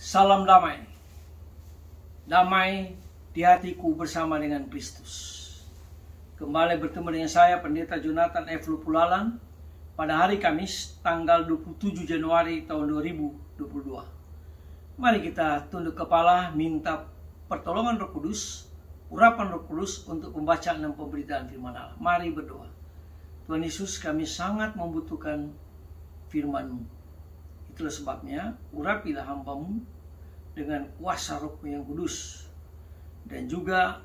Salam damai. Damai di hatiku bersama dengan Kristus. Kembali bertemu dengan saya, Pendeta Jonathan F. Lupulalan, pada hari Kamis, tanggal 27 Januari tahun 2022. Mari kita tunduk kepala, minta pertolongan Roh Kudus, urapan Roh Kudus untuk pembacaan dan pemberitaan firman Allah. Mari berdoa. Tuhan Yesus, kami sangat membutuhkan firman-Mu. Itulah sebabnya, urapilah hamba-Mu dengan kuasa Roh-Mu yang kudus. Dan juga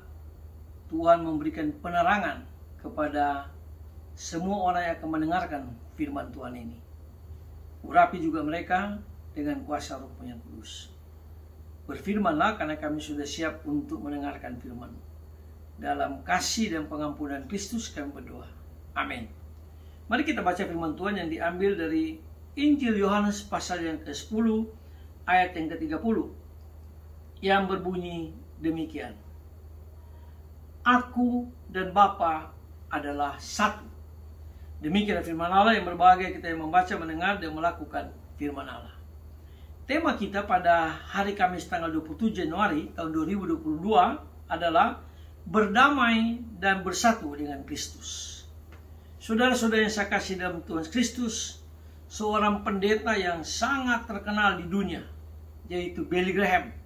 Tuhan memberikan penerangan kepada semua orang yang akan mendengarkan firman Tuhan ini. Urapi juga mereka dengan kuasa Roh-Mu yang kudus. Berfirmanlah karena kami sudah siap untuk mendengarkan firman-Mu. Dalam kasih dan pengampunan Kristus kami berdoa. Amin. Mari kita baca firman Tuhan yang diambil dari Injil Yohanes pasal yang ke-10 ayat yang ke-30 yang berbunyi demikian. Aku dan Bapa adalah satu. Demikian firman Allah yang berbahagia kita yang membaca, mendengar, dan melakukan firman Allah. Tema kita pada hari Kamis tanggal 27 Januari tahun 2022 adalah berdamai dan bersatu dengan Kristus. Saudara-saudara yang saya kasih dalam Tuhan Kristus, seorang pendeta yang sangat terkenal di dunia, yaitu Billy Graham.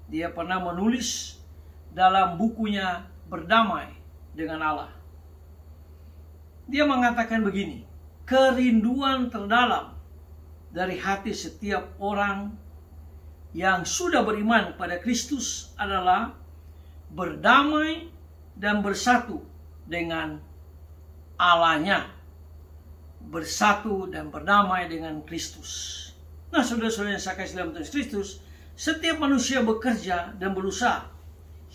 Dia pernah menulis dalam bukunya Berdamai dengan Allah. Dia mengatakan begini, kerinduan terdalam dari hati setiap orang yang sudah beriman pada Kristus adalah berdamai dan bersatu dengan Allahnya. Bersatu dan berdamai dengan Kristus. Nah, saudara-saudara yang saya kasih dalam Tuhan Kristus, setiap manusia bekerja dan berusaha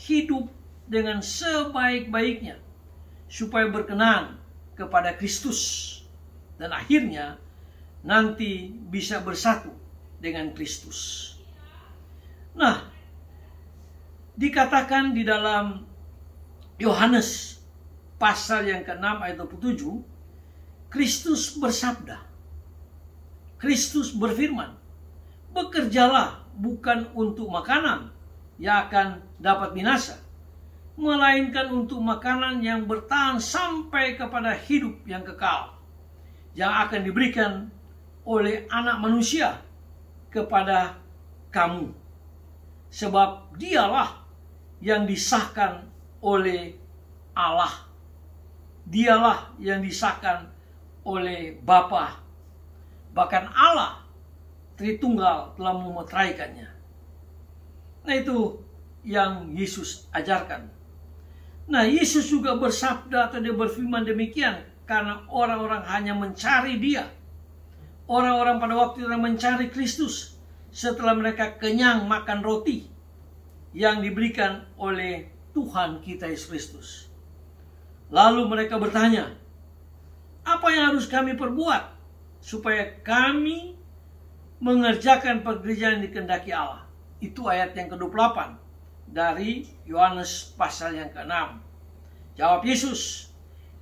hidup dengan sebaik-baiknya supaya berkenan kepada Kristus dan akhirnya nanti bisa bersatu dengan Kristus. Nah, dikatakan di dalam Yohanes pasal yang ke-6 ayat 27, Kristus bersabda, Kristus berfirman, bekerjalah bukan untuk makanan yang akan dapat binasa, melainkan untuk makanan yang bertahan sampai kepada hidup yang kekal, yang akan diberikan oleh Anak Manusia kepada kamu. Sebab dialah yang disahkan oleh Allah. Dialah yang disahkan oleh Bapa. Bahkan Allah Tritunggal telah memeteraikannya. Nah, itu yang Yesus ajarkan. Nah, Yesus juga bersabda atau dia berfirman demikian karena orang-orang hanya mencari Dia. Orang-orang pada waktu itu mencari Kristus setelah mereka kenyang makan roti yang diberikan oleh Tuhan kita Yesus Kristus. Lalu mereka bertanya, apa yang harus kami perbuat supaya kami mengerjakan pekerjaan yang dikehendaki Allah? Itu ayat yang ke-28 dari Yohanes pasal yang ke-6. Jawab Yesus,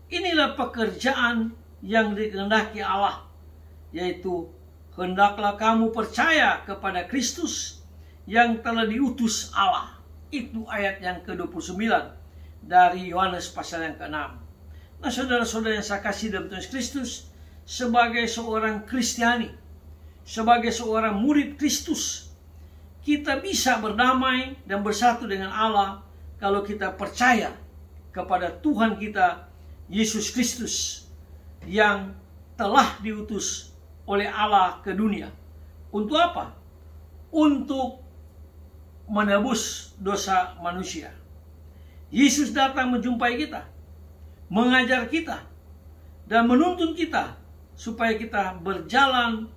inilah pekerjaan yang dikehendaki Allah, yaitu hendaklah kamu percaya kepada Kristus yang telah diutus Allah. Itu ayat yang ke-29 dari Yohanes pasal yang ke-6. Nah, saudara-saudara yang saya kasih dalam Tuhan Kristus, sebagai seorang Kristiani, sebagai seorang murid Kristus, kita bisa berdamai dan bersatu dengan Allah kalau kita percaya kepada Tuhan kita, Yesus Kristus, yang telah diutus oleh Allah ke dunia. Untuk apa? Untuk menebus dosa manusia. Yesus datang menjumpai kita, mengajar kita, dan menuntun kita supaya kita berjalan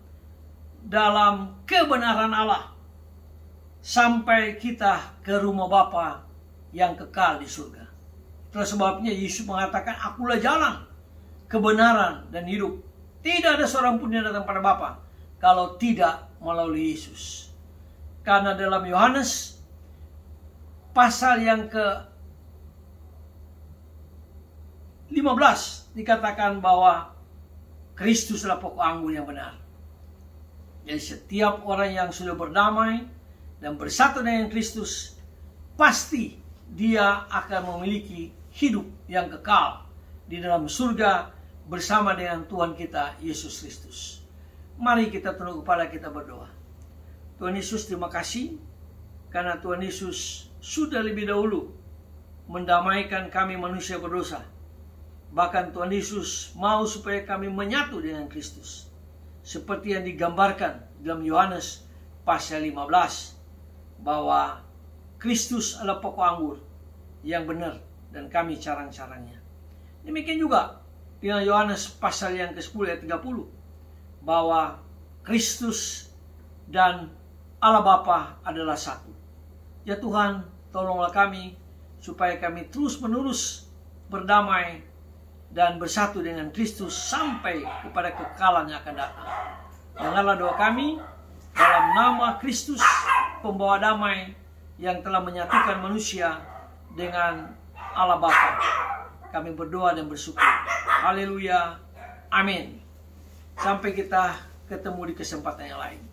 dalam kebenaran Allah sampai kita ke rumah Bapa yang kekal di surga. Itulah sebabnya Yesus mengatakan, akulah jalan, kebenaran, dan hidup. Tidak ada seorang pun yang datang pada Bapa kalau tidak melalui Yesus. Karena dalam Yohanes pasal yang ke-15 dikatakan bahwa Kristuslah pokok anggur yang benar. Jadi setiap orang yang sudah berdamai dan bersatu dengan Kristus, pasti dia akan memiliki hidup yang kekal di dalam surga bersama dengan Tuhan kita Yesus Kristus. Mari kita tunduk kepala, kita berdoa. Tuhan Yesus, terima kasih karena Tuhan Yesus sudah lebih dahulu mendamaikan kami manusia berdosa. Bahkan Tuhan Yesus mau supaya kami menyatu dengan Kristus, seperti yang digambarkan dalam Yohanes pasal 15, bahwa Kristus adalah pokok anggur yang benar dan kami carang-carangnya. Demikian juga dalam Yohanes pasal yang ke-10 ayat 30, bahwa Kristus dan Allah Bapa adalah satu. Ya Tuhan, tolonglah kami supaya kami terus-menerus berdamai dan bersatu dengan Kristus sampai kepada kekekalan yang akan datang. Dengarlah doa kami dalam nama Kristus, pembawa damai yang telah menyatukan manusia dengan Allah Bapa. Kami berdoa dan bersyukur. Haleluya. Amin. Sampai kita ketemu di kesempatan yang lain.